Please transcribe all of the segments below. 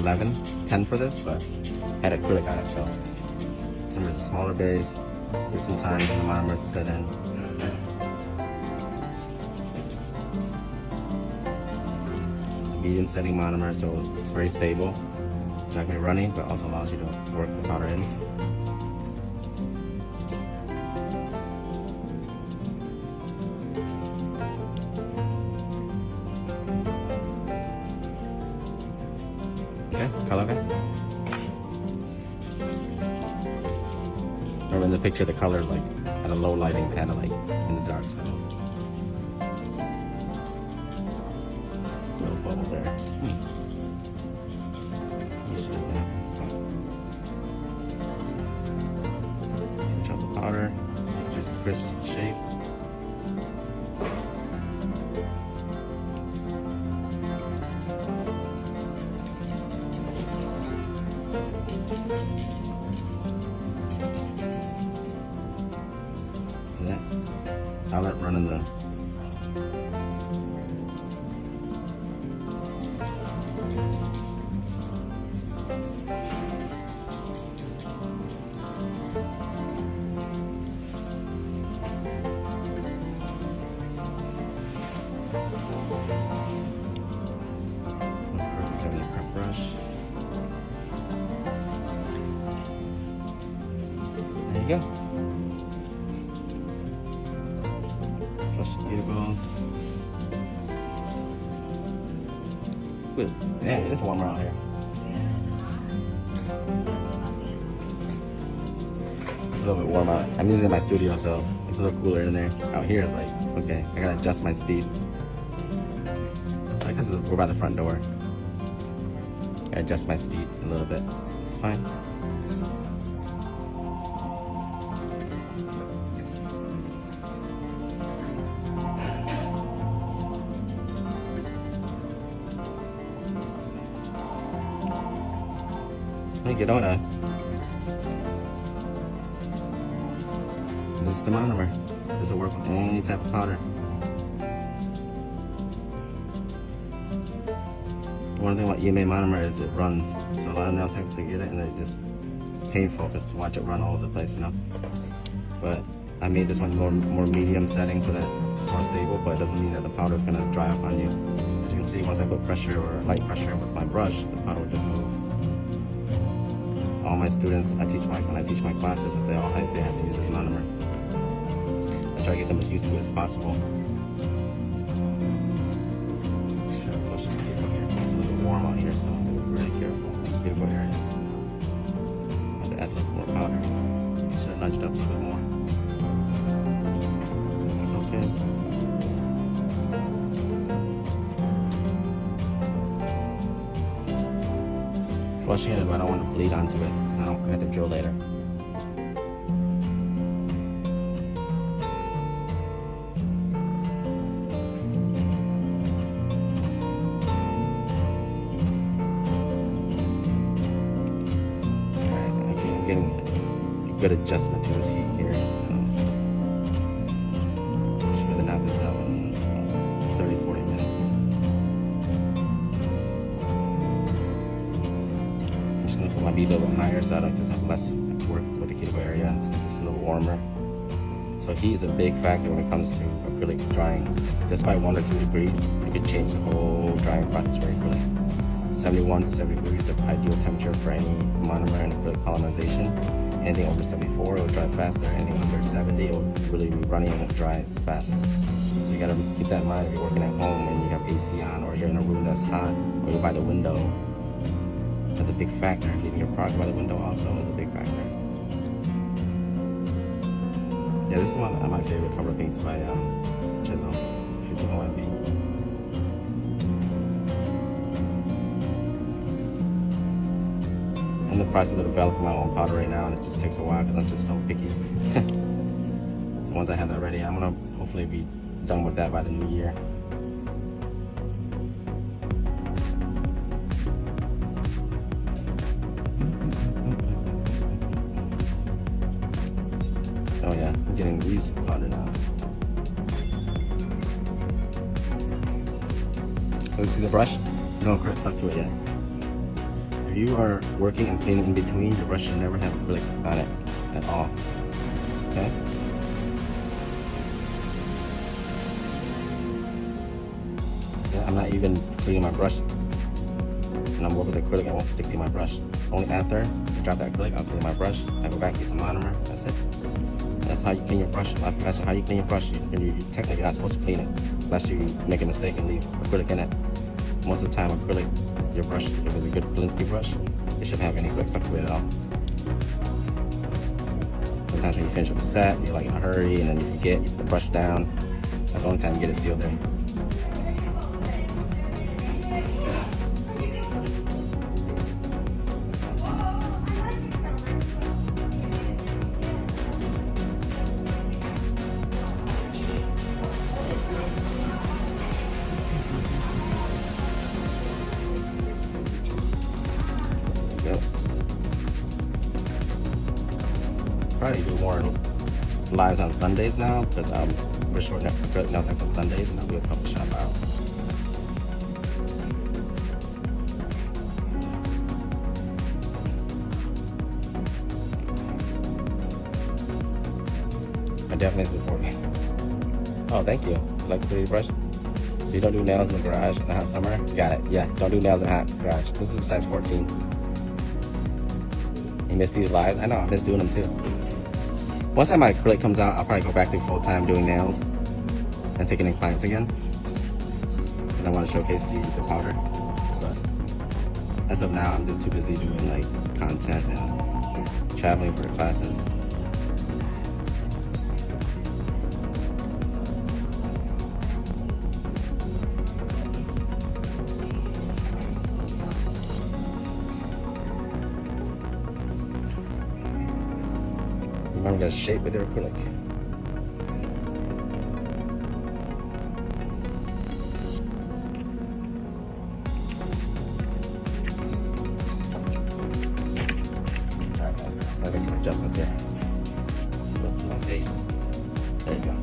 11, 10 for this, but had acrylic on it, so remember it's a smaller base. Give some time for the monomer to set in. Medium setting monomer, so it's very stable. It's not going to be runny, but also allows you to work the powder in. Okay, color okay? Remember in the picture the color is like at a low lighting, kind of like in the dark, so. Little bubble there. Chop the powder, just a crisp shape. I'll let it run in the prep brush. There you go. Flush the cuticles. Good. Yeah, it's warmer out here. It's a little bit warm out. I'm using my studio, so it's a little cooler in there. Out here, it's like, okay, I gotta adjust my speed. Like, this is, we're by the front door. I adjust my speed a little bit. It's fine. Thank you, Donna. This is the monomer. This will work with any type of powder. One thing about EMA monomer is it runs. So a lot of nail techs, they get it and it's painful just to watch it run all over the place, you know. But I made this one more medium setting so that it's more stable, but it doesn't mean that the powder is gonna dry up on you. As you can see, once I put pressure or light pressure with my brush, the powder will just move. All my students, when I teach my classes, they have to use this monomer. I try to get them as used to it as possible. It's a little warm out here, so I'm be really careful. Beautiful area. I have to add a little more powder. Should have nudged up a little bit more. It's okay. Flushing it, but I don't want to bleed onto it, so I don't have to drill later. Alright, I'm getting a good adjustment to this heat here, so should really knock this out in 30-40 minutes. Might be a little bit higher, so I don't just have less work with the cuticle area. It's just a little warmer. So heat is a big factor when it comes to acrylic drying. Just by 1 or 2 degrees, you can change the whole drying process for acrylic. 71 to 70 degrees is the ideal temperature for any monomer and acrylic polymerization. Anything over 74 it will dry faster. Anything under 70 it will really be running and dry faster. So you gotta keep that in mind if you're working at home and you have AC on, or you're in a room that's hot, or you're by the window. That's a big factor. Leaving your product by the window also is a big factor. Yeah, this is one of my favorite cover paints by Chisel, 15 OMB. I'm in the process of developing my own powder right now, and it just takes a while because I'm just so picky. So once I have that ready, I'm gonna hopefully be done with that by the new year. Oh yeah, I'm getting used to powder now. Let's see the brush. No, stuck to it yet. If you are working and cleaning in between, your brush should never have acrylic on it at all. Okay? Yeah, I'm not even cleaning my brush. And I'm working with acrylic, I won't stick to my brush. Only after I drop that acrylic, I'll clean my brush. I go back to the monomer. That's it. That's how you clean your brush. That's how you clean your brush. You technically not supposed to clean it unless you make a mistake and leave acrylic in it. Most of the time, acrylic, your brush, if it's a good Blinsky brush, it shouldn't have any acrylic stuck to it at all. Sometimes when you finish with a set, you're like in a hurry and then you forget, you put the brush down. That's the only time you get it sealed in. Probably do more lives on Sundays now because we're short acrylic nails on Sundays and I'll be able to help the shop out. I definitely support you. Oh, thank you. Like the 3D brush? So you don't do nails in the garage in the hot summer? Got it. Yeah, don't do nails in the hot garage. This is a size 14. You missed these lives? I know, I miss doing them too. Once my acrylic comes out, I'll probably go back to full time doing nails and taking in clients again. And I want to showcase the powder. But as of now, I'm just too busy doing like content and traveling for classes. Remember to shape with your acrylic. Alright guys, let me make some adjustments here. Look at my face. There you go.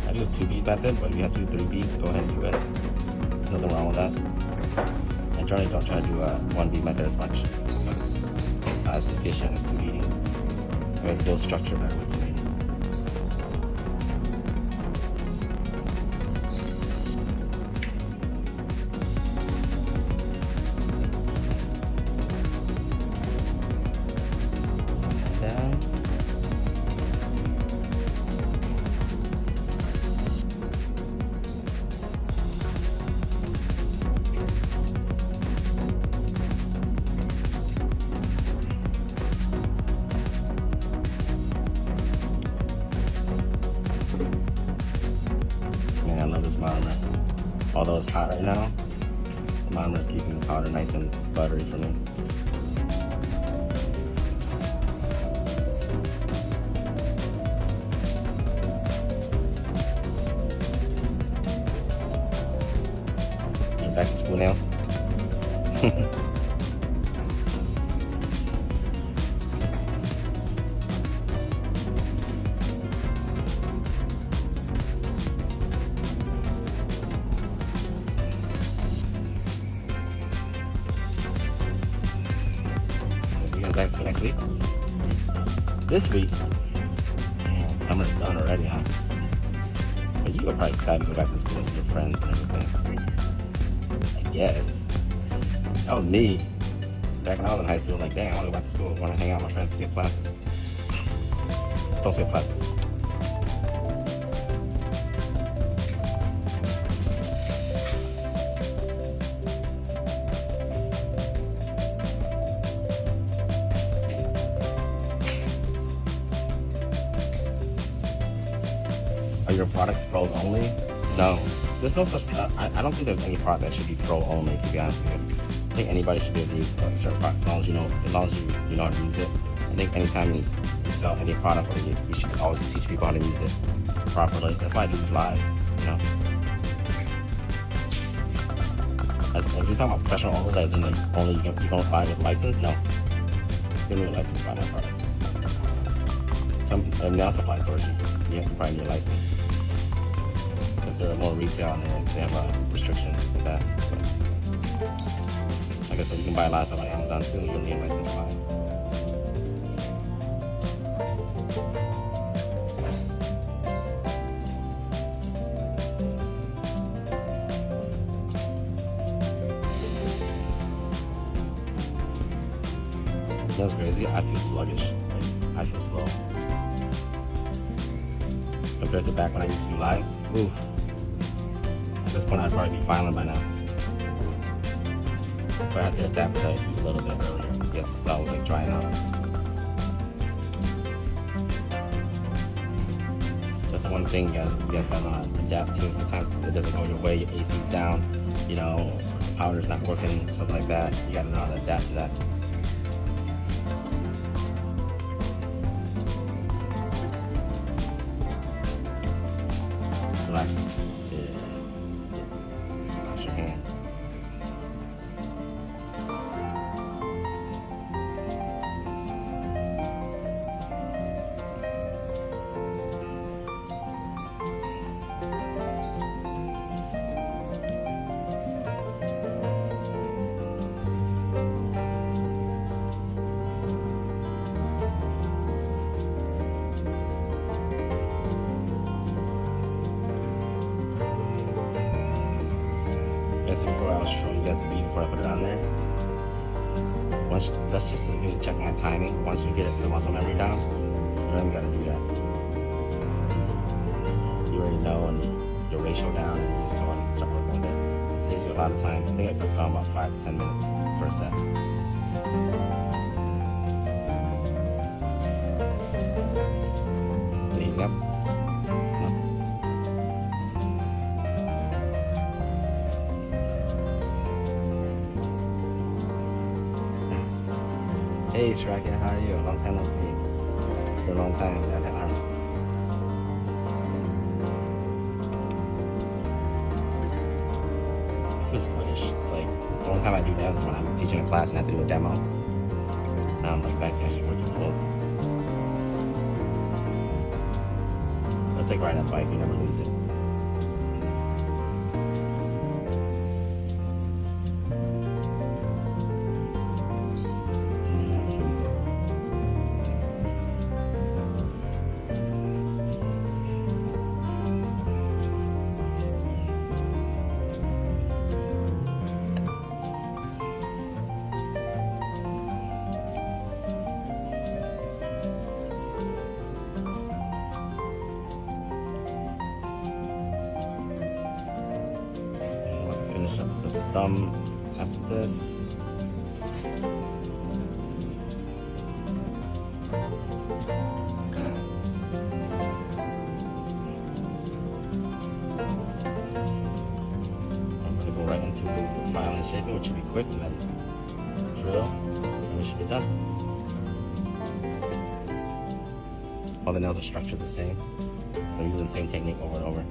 I do 2 bead method, but if you have to do 3 beads, go ahead and do it. There's nothing wrong with that. And generally don't try to do 1 bead method as much. It's not as efficient as 2 beading. I mean, build structure better with 2 beading. Down. Man, I love this monomer. Although it's hot right now, the monomer is keeping the powder nice and buttery for me. Back to school nails. You guys back to next week? This week? Man, summer's done already, huh? But you were probably excited to go back to school with your friends and everything. Yes. That was me. Back when I was in high school, like, dang, I want to go back to school. I want to hang out with my friends, skip classes. Don't skip classes. Are your products pros only? No. There's no such, I don't think there's any product that should be pro only, to be honest with you. I think anybody should be able to use certain products as long as you know how to use it. I think anytime you sell any product, you should always teach people how to use it properly. That's why I do this live, you know. As if you're talking about professional owners, as in like only you can buy with license, no. You need a license to buy my products. Some non-supply stores, you probably need a license. Because there are more retail and they have a restriction with that. But, like I said, you can buy a lot of stuff on Amazon too, you don't need a license to buy it. That's crazy. I feel sluggish. Like, I feel slow. Compared to back when I used to do lives. Ooh. At this point, I'd probably be filing by now. But I had to adapt to a little bit earlier. Yes, so I was like trying out. That's the one thing you guys gotta adapt to. Sometimes it doesn't go your way. Your AC's down. You know, powder's not working, stuff like that. You gotta know how to adapt to that. Slash your hand. Before I was showing you guys the bead before I put it on there. Once that's just me to check my timing. Once you get the muscle memory down, you don't even gotta do that. You already know and your ratio down, and you just go and start working with it. It saves you a lot of time. I think it cuts down about 5 to 10 minutes per set. Leading up. Hey Shrike, how are you? Long time no see. For a long time, I haven't heard. I feel sluggish. It's like the only time I do that is when I'm teaching a class and I have to do a demo. Now I'm like back to actually working full. Let's take ride that bike, you never lose it. Finish up the thumb after this. I'm going to go right into filing shaping, which should be quick, and then drill, and we should be done. All the nails are structured the same, so I'm using the same technique over and over.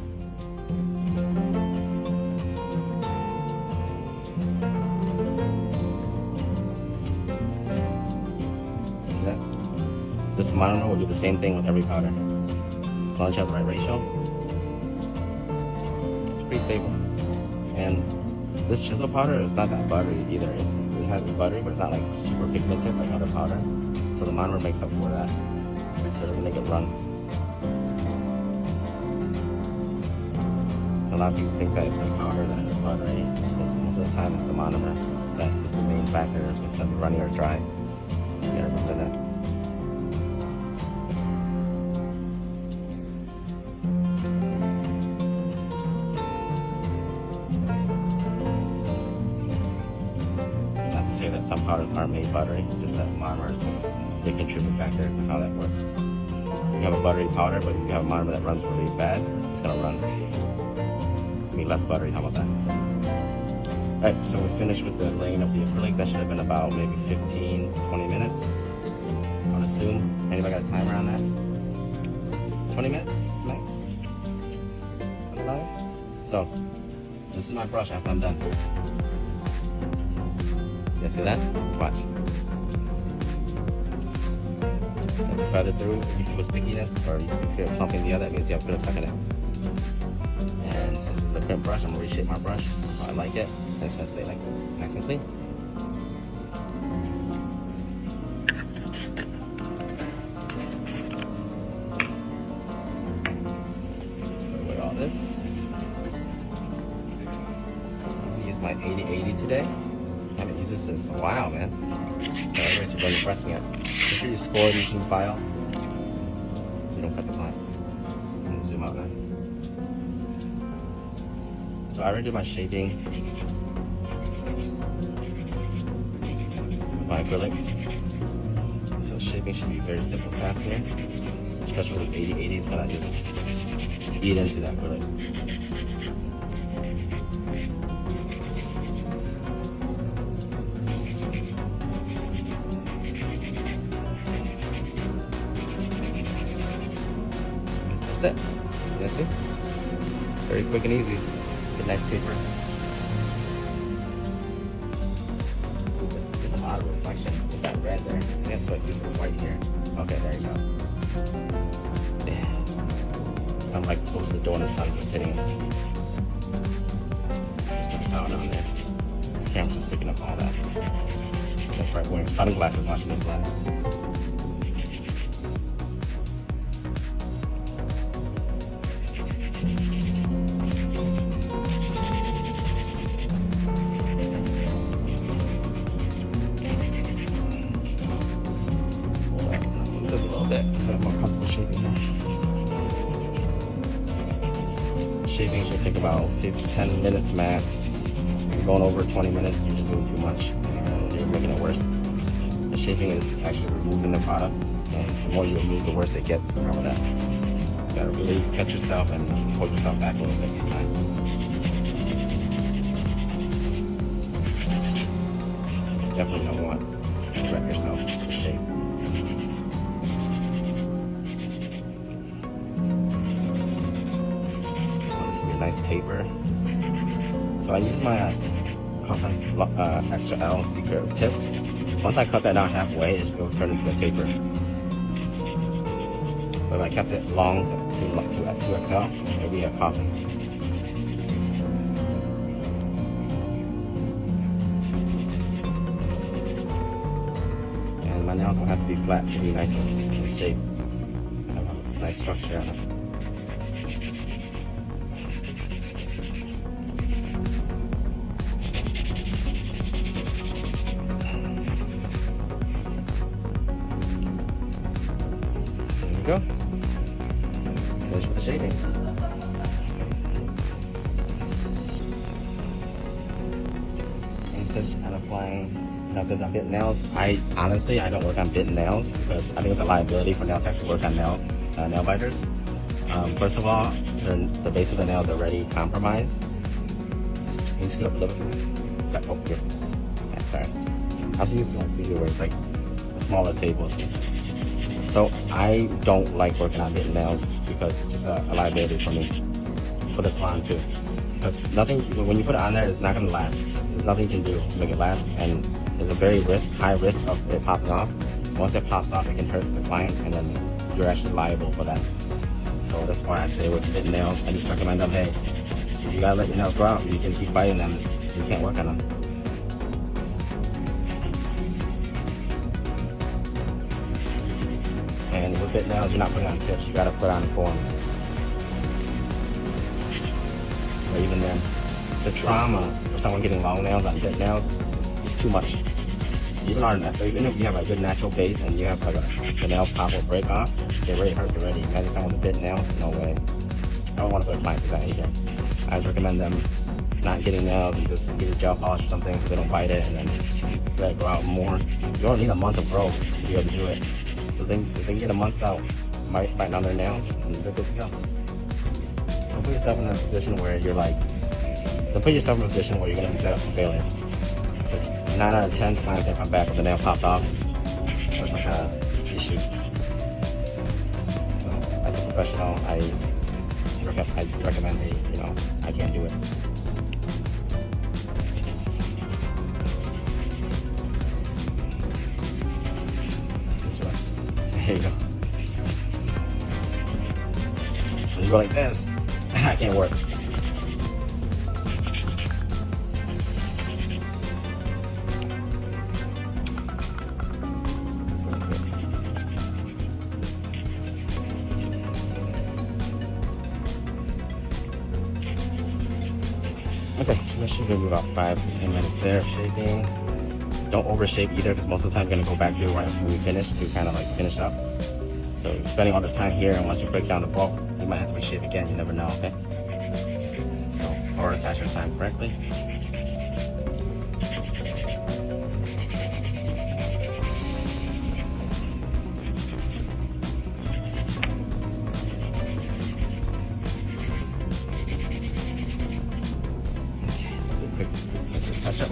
This monomer will do the same thing with every powder. As long as you have the right ratio, it's pretty stable. And this chisel powder is not that buttery either. It has buttery, but it's not like super pigmented like other powder. So the monomer makes up for that. So it doesn't make it run. A lot of people think that it's the powder that is buttery. Most of the time it's the monomer that is the main factor instead of runny or dry. You gotta remember that. That some powders aren't made buttery, just that monomer is a big contributing factor to how that works. If you have a buttery powder, but if you have a monomer that runs really bad, it's gonna run. It's gonna be less buttery, how about that? Alright, so we're finished with the laying of the acrylic. That should have been about maybe 15-20 minutes. I would assume. Anybody got a timer on that? 20 minutes? Max? So, this is my brush after I'm done. You see that? Watch. Get the feather through. If you feel stickiness or you feel a clump in the other, that means you have good suck in it. And since it's a crimp brush, I'm gonna reshape my brush how I like it. And it's gonna stay like this, nice and clean. Put away all this. I'm gonna use my 8080 today. I haven't used this since a while, man. So anyways, when you're pressing it, make sure you score these new files. You don't cut the line. And zoom out now. So I already did my shaping. My acrylic. So shaping should be a very simple task here. Especially with this 8080, it's gonna just eat into that acrylic. That's it. That's it. Very quick and easy. Good nice paper. There's a lot of reflection with that red there. And that's what gives it white here. Okay, there you go. Yeah. Sounds like close to the door and the sun's just hitting us. Put the towel down there. This camera's just picking up all that. That's right, wearing sunglasses watching this live. Just a little bit so I'm more comfortable shaping now. Shaping should take about 10 minutes max. If you're going over 20 minutes, you're just doing too much and you're making it worse. The shaping is actually removing the product, and the more you remove, the worse it gets. Remember that. You gotta really catch yourself and hold yourself back a little bit sometimes. Definitely don't want to wreck yourself with shape. Nice taper. So I use my extra L secret tip. Once I cut that down halfway, it will turn into a taper. But if I kept it long to 2XL, it would be a coffin. And my nails don't have to be flat to be nice and shape. Have a nice structure on it. Go. Finish with the shading. And since I'm applying, because I'm bitten nails, I don't work on bitten nails because I think it's a liability for nail techs to work on nail biters. First of all, the base of the nail is already compromised. Just can you scoot up a little bit? Oh, here. Yeah, sorry. I was using my video where it's like a smaller table. So I don't like working on bitten nails because it's just a liability for me, for the salon too. Because nothing, when you put it on there, it's not going to last. There's nothing you can do to make it last, and there's a very high risk of it popping off. Once it pops off, it can hurt the client, and then you're actually liable for that. So that's why I say with bitten nails, I just recommend them, hey, you gotta let your nails grow out. You can keep biting them, you can't work on them. And with bitten nails, you're not putting on tips, you gotta put on forms. But even then, the trauma for someone getting long nails on bitten nails is too much. Even if you have a good natural base and you have like the nail pop or break off, it really hurts already. Imagine someone with bitten nails, no way. I don't want to put a client through that either. I just recommend them not getting nails and just get a gel polish or something so they don't bite it and then let it grow out more. You don't need a month of growth to be able to do it. So if they get a month out biting on their nails, and they're good to go. Don't put yourself in a position where you're like, don't put yourself in a position where you're going to be set up for failure. 9 out of 10 clients that come back with the nail popped off, that's some kind of issue. So, as a professional, I recommend, hey, I can't do it. go like this, I can't work. Okay, so that should give me about 5 to 10 minutes there of shaping. Don't over shape either, because most of the time you're gonna go back to it right after we finish to kind of like finish up. So you're spending all the time here, and once you break down the bulk, you might have to reshape again. You never know. Okay. So prioritize your time correctly. Okay, let's do a quick touch up.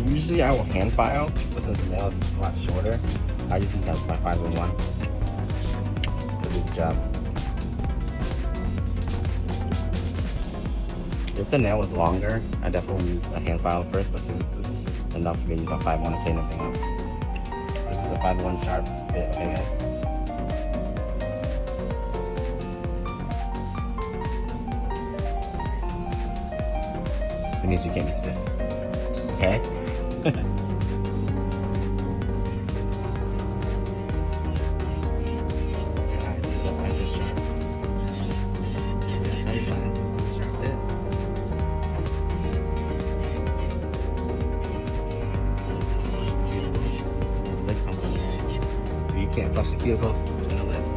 Usually I will hand file, but since the nail is a lot shorter, I usually use my 501 to do the job. If the nail was longer, I definitely use a hand file first, but since this is enough for me to use my 501 to clean everything up. This is a 501 sharp bit, okay guys? It means you can't be stiff, okay? You can't flush the cuticles, it's gonna lift.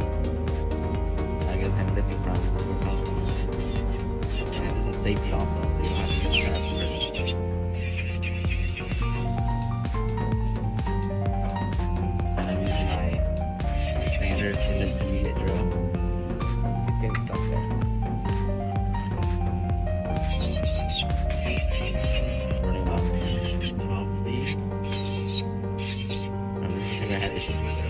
I guess have lifting problems. And this is safety also, so you don't have to get that first. And I'm using my standard intermediate drill. Get stuck there. Running about 12 speed. I think I had issues with it.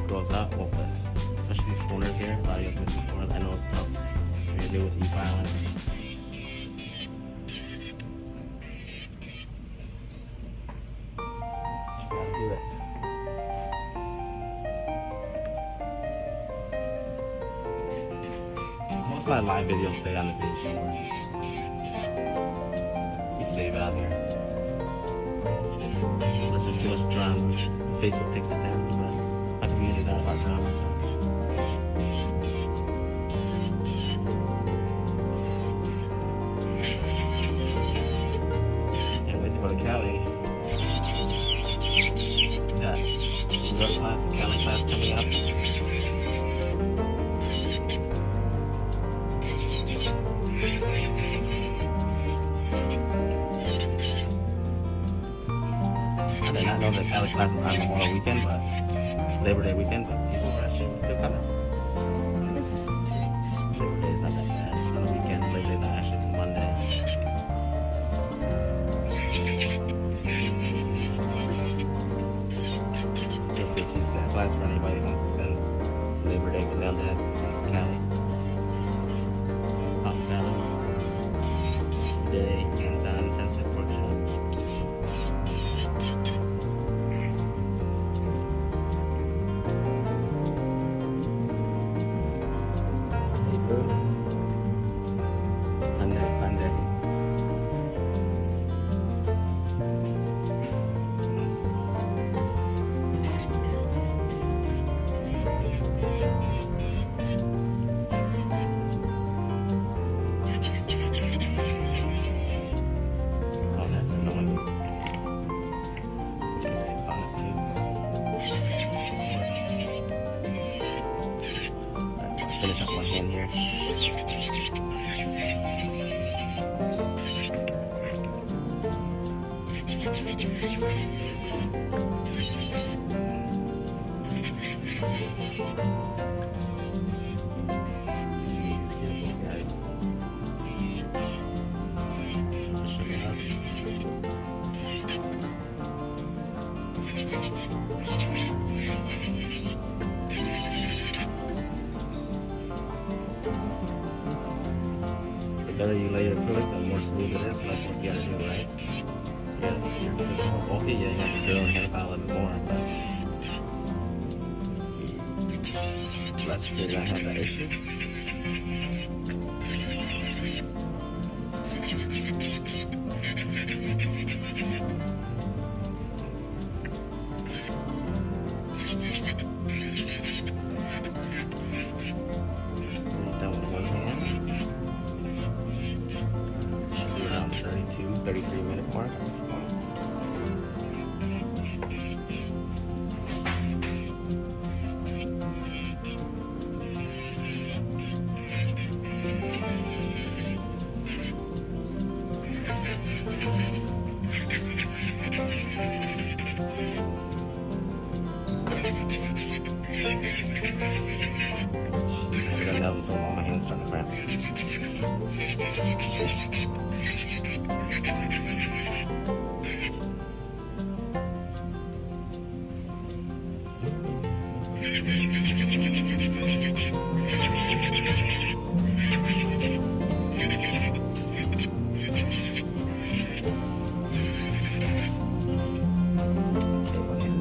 Goes out, well, especially these corners here. A lot of you miss these corners. I know it's tough when you're new with e-filing. Gotta do it. Most of my live videos stay on the page. We save it out here. Unless there's too much drama, Facebook takes it down. But I community that about drama, so. Can't wait to go to Cali. Got New York class and Cali class coming up. know that Cali class is on Memorial Weekend, but Labor Day weekend, but people are actually still coming. Labor Day is not that bad. It's on the weekend. Labor Day is not actually till Monday. Still free season class for anybody who wants to spend Labor Day with their dad in Cali. Pop Valley. Today, hands-on intensive workshop. Sunday, Monday. Oh, that's annoying. Just say fun at you. Alright, finish up one hand here. The better you lay your acrylic, the more smooth it is, the less work you gotta do, right? So yeah, if your acrylic is more bulky, yeah, you have to drill and hairpile a little bit more, but less you're gonna have that issue. Done with one hand. 33-minute mark at this point. I got nails so long, my hands starting to cramp.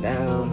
Down.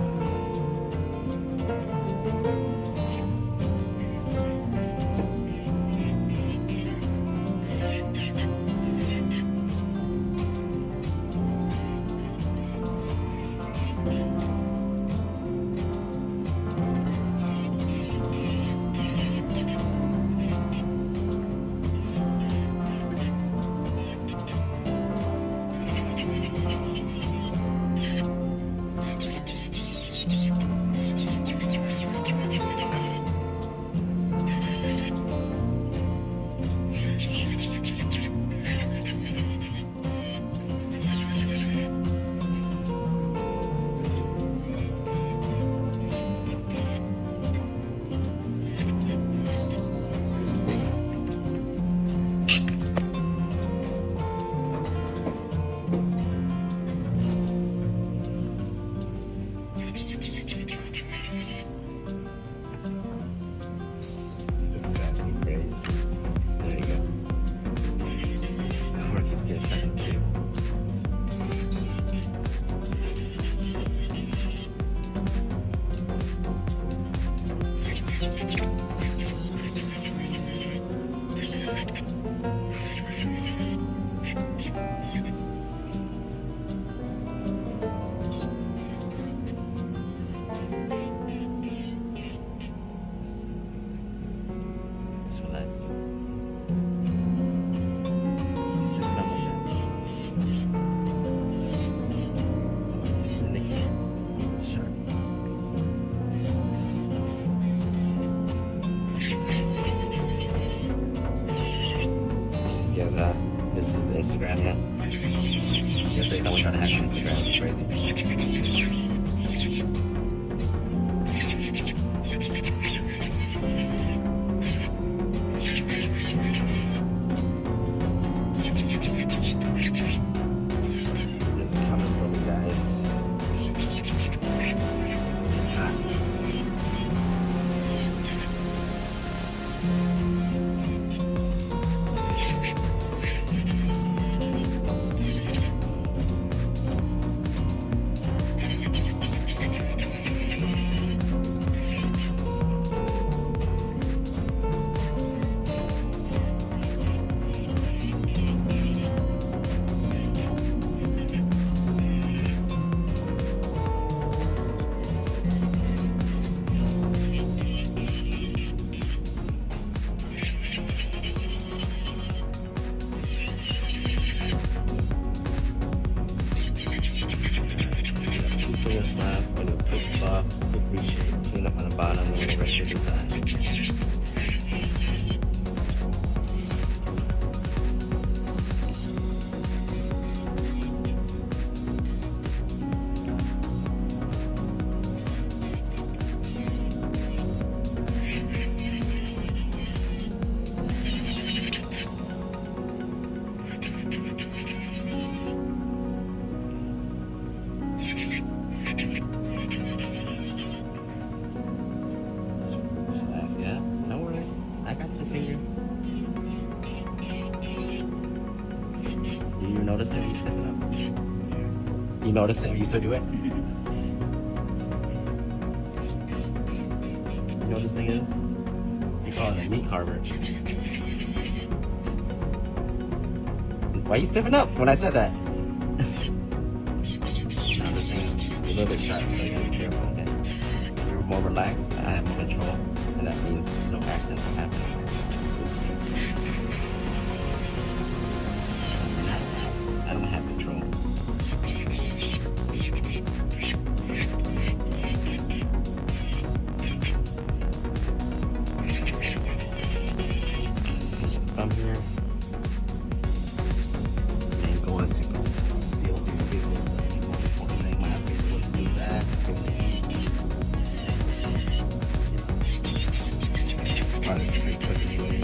This is Instagram yet. Yesterday someone tried to hack my Instagram. It's crazy. Clean up on the bottom and the rest of the design. Notice it when you stepping up? You notice it when you still do it? You know what this thing is? You call it a meat carver. Why are you stepping up when I said that? Now this thing is a little bit sharp, so you gotta be careful with it. If you're more relaxed, I have more control, and that means no accidents will happen. I don't have control. From here, and go and seal these vehicles. One thing my face would do that. Probably pretty quick anyway.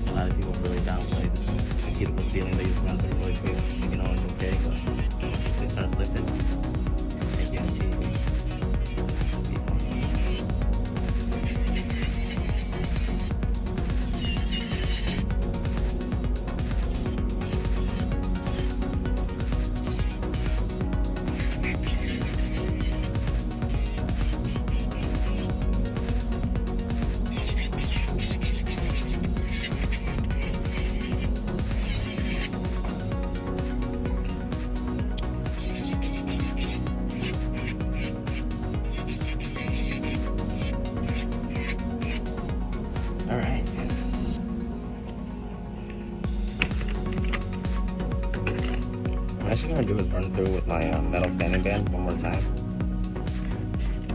A lot of people really downplay this beautiful feeling they just run through really quick, you know it's okay, but they start lifting. Alright. What I'm actually going to do is run through with my metal sanding band one more time.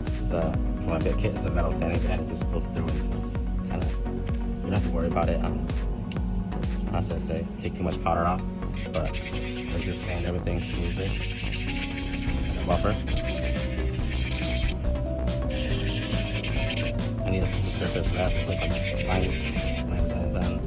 This is for my bit kit. It's a metal sanding band. It just goes through and just kind of, you don't have to worry about it. How should I say? Take too much powder off. But I just sand everything smoothly. Buffer. I need a surface that has like line designs on there.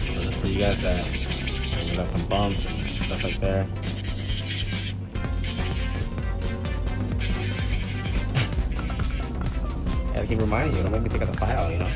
So just for you guys that you have some bumps and stuff like there. I keep reminding you, don't make me take out the file, you know?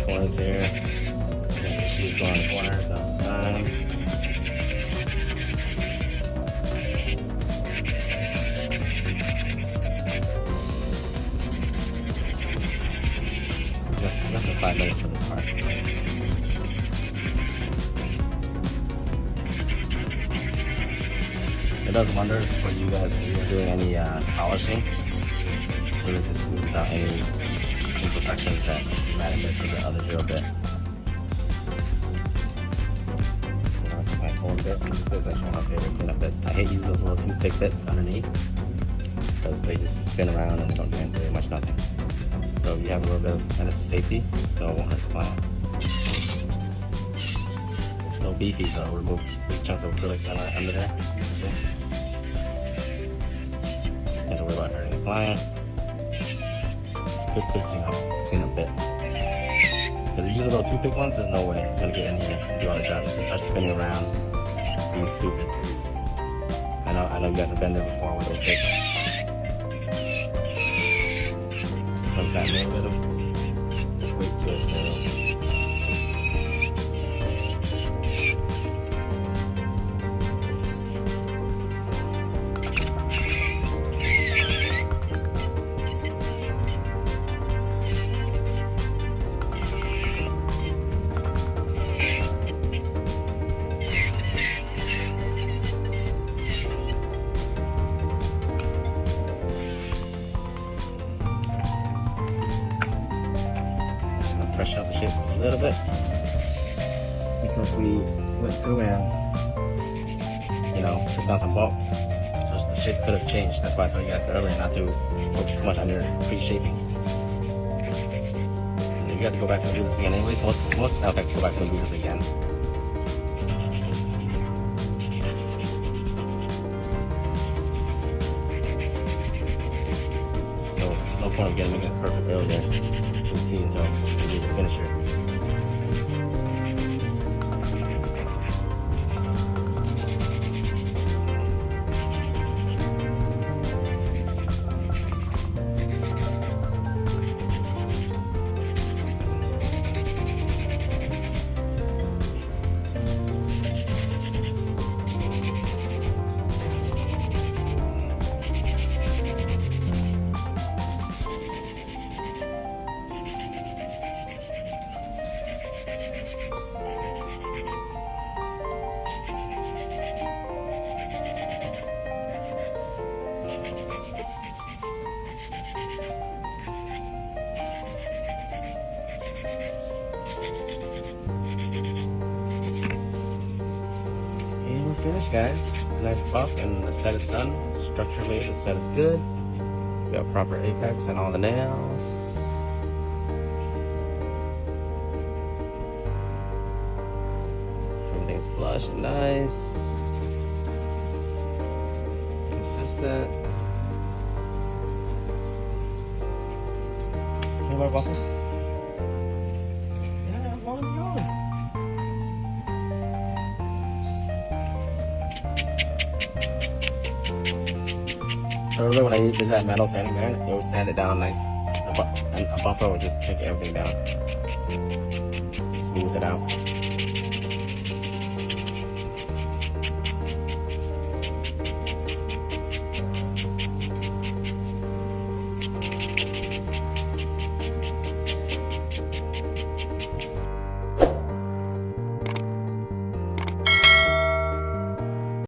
Corners here. She's going corners all the time. 5 minutes for this part. It does wonders for you guys if you're doing any polishing. So it just smooths out any imperfections that manifest with the other drill bit. My phone bit. This is actually one of my favorite cleanup bits. I hate using those little toothpick bits underneath because they just spin around and they don't do very much nothing. So you have a little bit of, and it's a safety, so it won't hurt the client. It's still beefy, so I'll remove big chunks of acrylic under there. Don't worry about hurting the client. Good cleanup bit. Because if you use the little toothpick ones, there's no way it's going to get in here and do all the job. It starts spinning around, being stupid. I know you guys have been there before with those bits. Sometimes a little bit of weight to it, so. Freshen up the shape a little bit because we went through and took down some bulk, so the shape could have changed. That's why I told you guys earlier not to focus too much on your pre-shaping. You got to go back and do this again anyways. Most nail techs go back and do this again. So there's no point of getting it perfect earlier. Routine, so you need to finish it. Finished, guys. Nice buff, and the set is done. Structurally, the set is good. We got proper apex and all the nails. Everything's flush and nice. Consistent. Any more buffers? Yeah, one of yours. So really when I use that metal sanding iron, it will sand it down nice. And a buffer will just take everything down. Smooth it out.